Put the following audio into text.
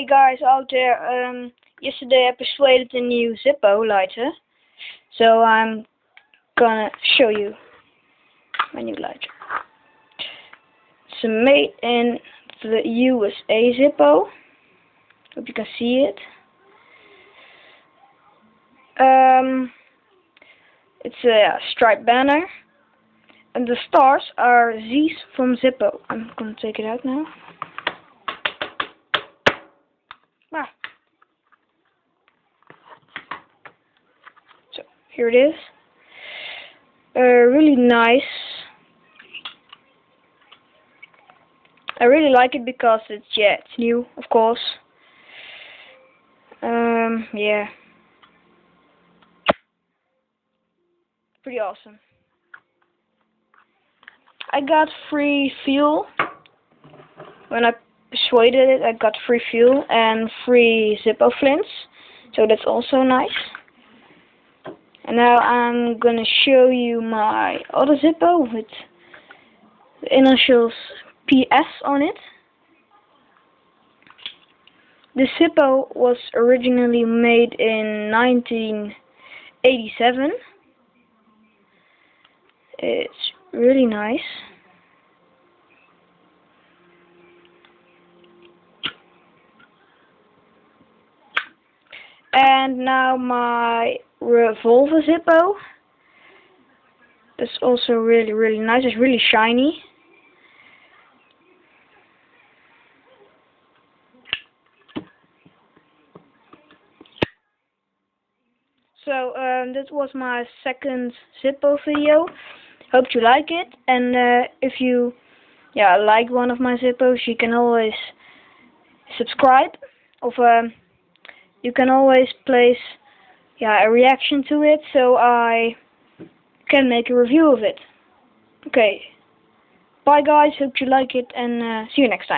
Hey guys out there, yesterday I persuaded a new zippo lighter, so I'm gonna show you my new lighter. It's made in the USA zippo. Hope you can see it. It's a striped banner, and the stars are Z's from Zippo. I'm gonna take it out now. So here it is. Really nice. I really like it because it's new, of course. Yeah, pretty awesome. I got free fuel when I persuaded it. I got free fuel and free Zippo flints, so that's also nice. And now I'm gonna show you my other Zippo with the initials PS on it. This Zippo was originally made in 1987. It's really nice. And now my revolver Zippo. That's also really nice. It's really shiny. So that was my second Zippo video. Hope you like it, and if you like one of my Zippos, you can always subscribe, or you can always place a reaction to it, so I can make a review of it. Okay, bye guys, hope you like it, and see you next time.